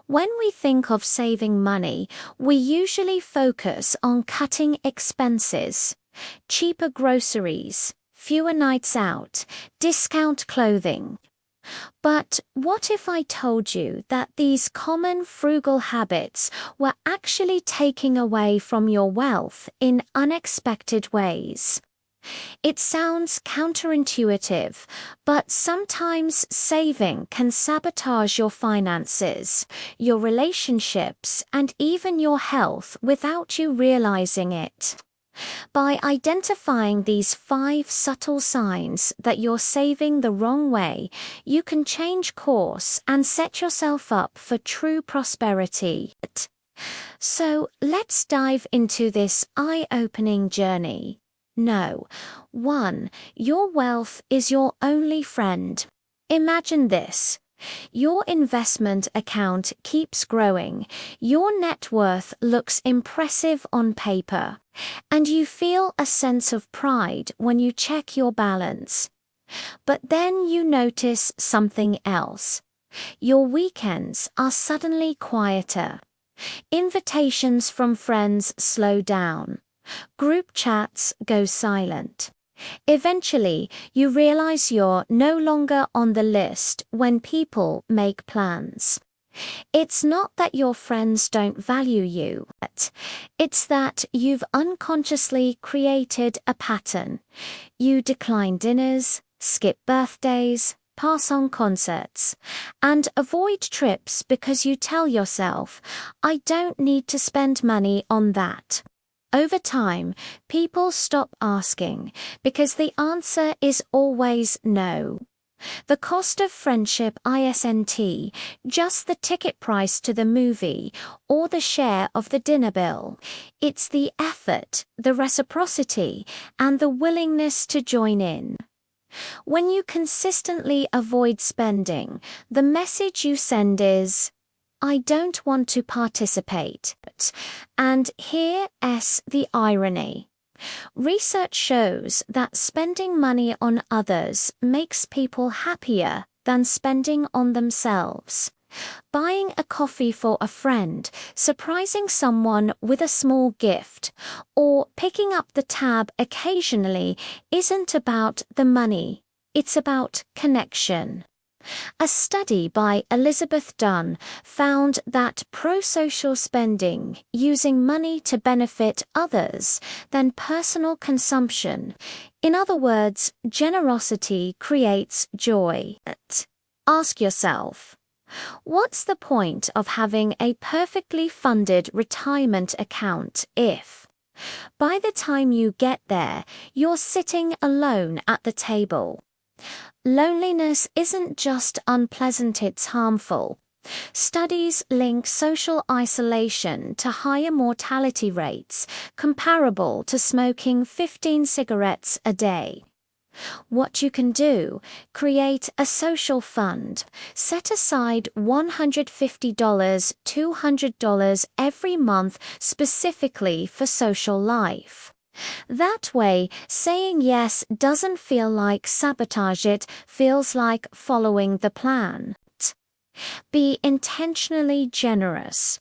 When we think of saving money, we usually focus on cutting expenses, cheaper groceries, fewer nights out, discount clothing. But what if I told you that these common frugal habits were actually taking away from your wealth in unexpected ways? It sounds counterintuitive, but sometimes saving can sabotage your finances, your relationships, and even your health without you realizing it. By identifying these 5 subtle signs that you're saving the wrong way, you can change course and set yourself up for true prosperity. So let's dive into this eye-opening journey. No. 1. Your wealth is your only friend. Imagine this. Your investment account keeps growing, your net worth looks impressive on paper, and you feel a sense of pride when you check your balance. But then you notice something else. Your weekends are suddenly quieter. Invitations from friends slow down. Group chats go silent. Eventually, you realize you're no longer on the list when people make plans. It's not that your friends don't value you, it's that you've unconsciously created a pattern. You decline dinners, skip birthdays, pass on concerts, and avoid trips because you tell yourself, I don't need to spend money on that. Over time, people stop asking because the answer is always no. The cost of friendship isn't just the ticket price to the movie or the share of the dinner bill. It's the effort, the reciprocity, and the willingness to join in. When you consistently avoid spending, the message you send is, I don't want to participate. And here's the irony. Research shows that spending money on others makes people happier than spending on themselves. Buying a coffee for a friend, surprising someone with a small gift, or picking up the tab occasionally isn't about the money, it's about connection. A study by Elizabeth Dunn found that pro-social spending, using money to benefit others, than personal consumption. In other words, generosity creates joy. Ask yourself, what's the point of having a perfectly funded retirement account if, by the time you get there, you're sitting alone at the table? Loneliness isn't just unpleasant, it's harmful. Studies link social isolation to higher mortality rates, comparable to smoking 15 cigarettes a day. What you can do: create a social fund. Set aside $150, $200 every month specifically for social life. That way, saying yes doesn't feel like sabotage, it feels like following the plan. Be intentionally generous.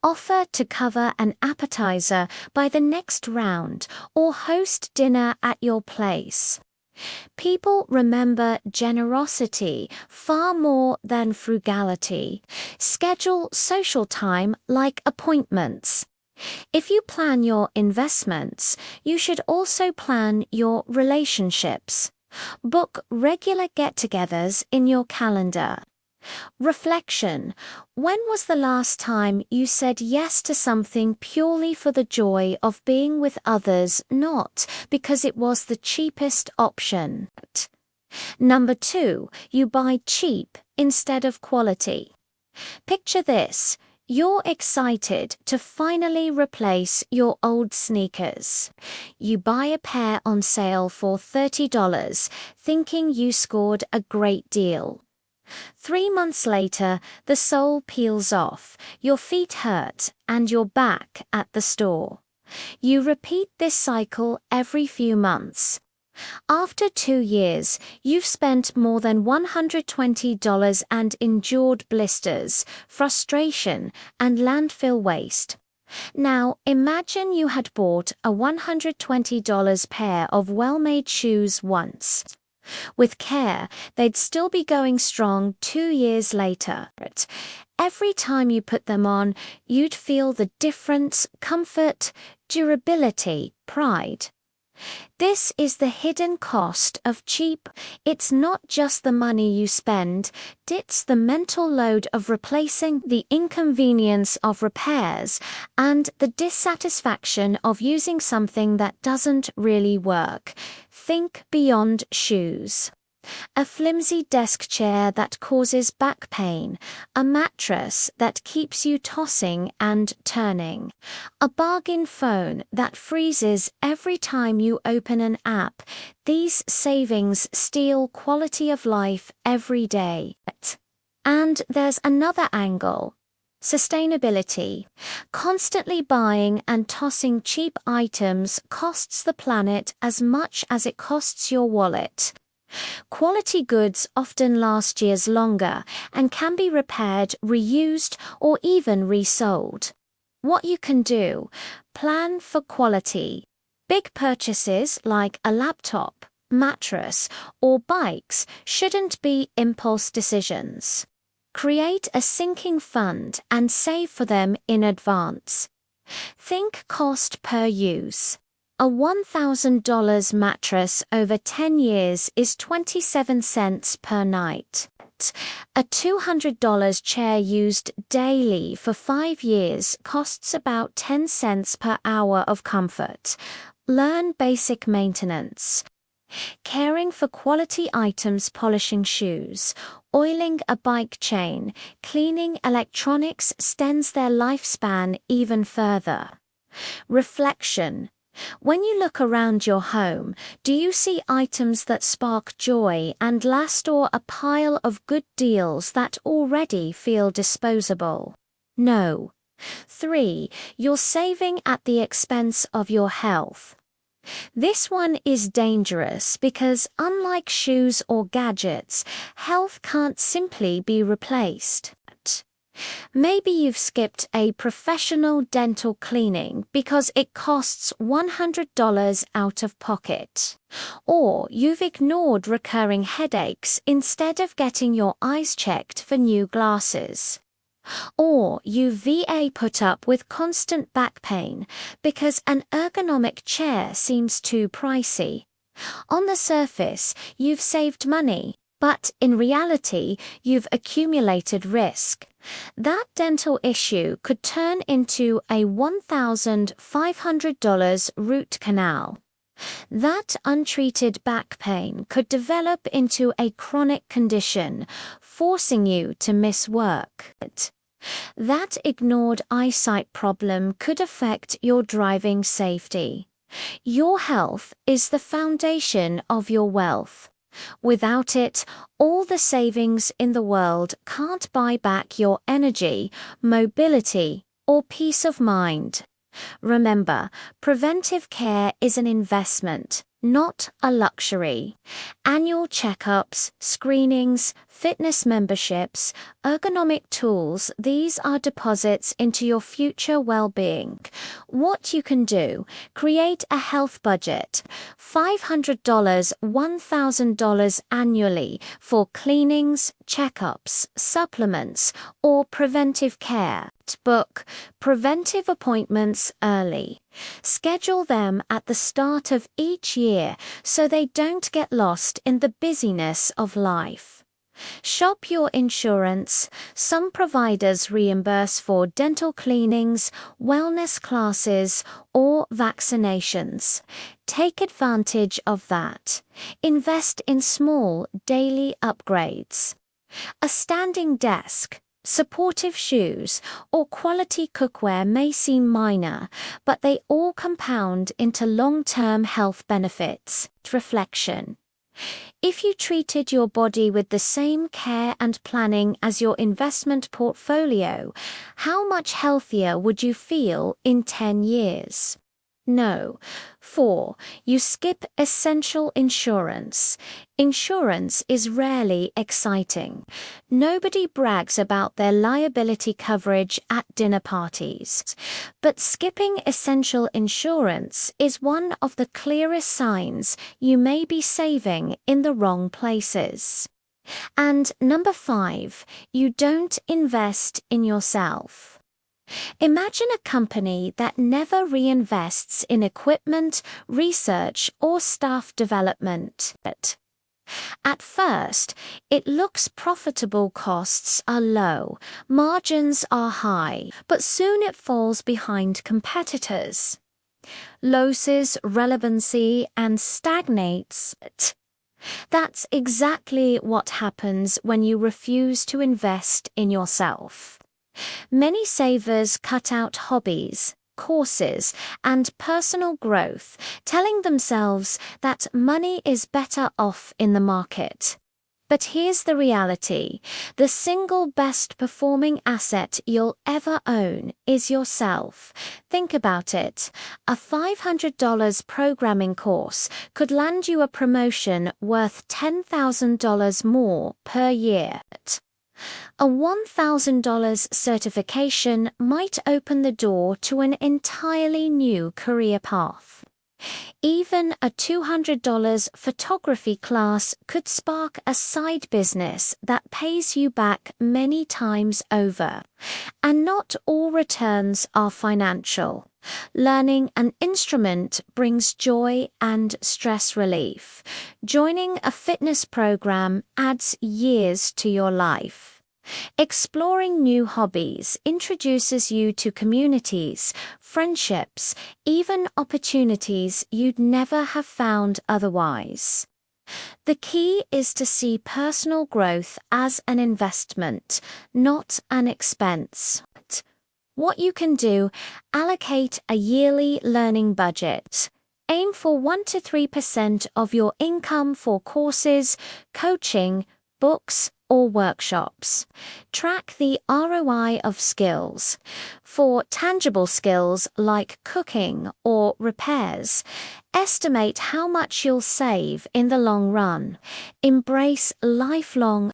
Offer to cover an appetizer by the next round or host dinner at your place. People remember generosity far more than frugality. Schedule social time like appointments. If you plan your investments, you should also plan your relationships. Book regular get-togethers in your calendar. Reflection. When was the last time you said yes to something purely for the joy of being with others, not because it was the cheapest option? Number 2, you buy cheap instead of quality. Picture this. You're excited to finally replace your old sneakers. You buy a pair on sale for $30, thinking you scored a great deal. 3 months later, the sole peels off, your feet hurt, and you're back at the store. You repeat this cycle every few months. After 2 years, you've spent more than $120 and endured blisters, frustration, and landfill waste. Now, imagine you had bought a $120 pair of well-made shoes once. With care, they'd still be going strong 2 years later. Every time you put them on, you'd feel the difference: comfort, durability, pride. This is the hidden cost of cheap. It's not just the money you spend, it's the mental load of replacing, the inconvenience of repairs, and the dissatisfaction of using something that doesn't really work. Think beyond shoes. A flimsy desk chair that causes back pain, a mattress that keeps you tossing and turning, a bargain phone that freezes every time you open an app. These savings steal quality of life every day. And there's another angle. Sustainability. Constantly buying and tossing cheap items costs the planet as much as it costs your wallet. Quality goods often last years longer and can be repaired, reused, or even resold. What you can do: plan for quality. Big purchases like a laptop, mattress, or bikes shouldn't be impulse decisions. Create a sinking fund and save for them in advance. Think cost per use. A $1,000 mattress over 10 years is 27 cents per night. A $200 chair used daily for 5 years costs about 10 cents per hour of comfort. Learn basic maintenance. Caring for quality items: polishing shoes, oiling a bike chain, cleaning electronics extends their lifespan even further. Reflection. When you look around your home, do you see items that spark joy and last, or a pile of good deals that already feel disposable? No. 3. You're saving at the expense of your health. This one is dangerous because, unlike shoes or gadgets, health can't simply be replaced. Maybe you've skipped a professional dental cleaning because it costs $100 out of pocket. Or you've ignored recurring headaches instead of getting your eyes checked for new glasses. Or you VA put up with constant back pain because an ergonomic chair seems too pricey. On the surface, you've saved money, but in reality, you've accumulated risk. That dental issue could turn into a $1,500 root canal. That untreated back pain could develop into a chronic condition, forcing you to miss work. That ignored eyesight problem could affect your driving safety. Your health is the foundation of your wealth. Without it, all the savings in the world can't buy back your energy, mobility, or peace of mind. Remember, preventive care is an investment, not a luxury. Annual checkups, screenings, fitness memberships, ergonomic tools, these are deposits into your future well-being. What you can do: create a health budget, $500, $1,000 annually for cleanings, checkups, supplements, or preventive care. Book preventive appointments early. Schedule them at the start of each year so they don't get lost in the busyness of life. Shop your insurance. Some providers reimburse for dental cleanings, wellness classes, or vaccinations. Take advantage of that. Invest in small, daily upgrades. A standing desk, supportive shoes, or quality cookware may seem minor, but they all compound into long-term health benefits. Reflection. If you treated your body with the same care and planning as your investment portfolio, how much healthier would you feel in 10 years? No. 4. You skip essential insurance. Insurance is rarely exciting. Nobody brags about their liability coverage at dinner parties. But skipping essential insurance is one of the clearest signs you may be saving in the wrong places. And number 5, you don't invest in yourself. Imagine a company that never reinvests in equipment, research, or staff development. At first, it looks profitable, costs are low, margins are high, but soon it falls behind competitors. Loses relevancy and stagnates. That's exactly what happens when you refuse to invest in yourself. Many savers cut out hobbies, courses, and personal growth, telling themselves that money is better off in the market. But here's the reality: the single best performing asset you'll ever own is yourself. Think about it. A $500 programming course could land you a promotion worth $10,000 more per year. A $1,000 certification might open the door to an entirely new career path. Even a $200 photography class could spark a side business that pays you back many times over. And not all returns are financial. Learning an instrument brings joy and stress relief. Joining a fitness program adds years to your life. Exploring new hobbies introduces you to communities, friendships, even opportunities you'd never have found otherwise. The key is to see personal growth as an investment, not an expense. What you can do: allocate a yearly learning budget. Aim for 1 to 3% of your income for courses, coaching, books, or workshops. Track the ROI of skills. For tangible skills like cooking or repairs, estimate how much you'll save in the long run. Embrace lifelong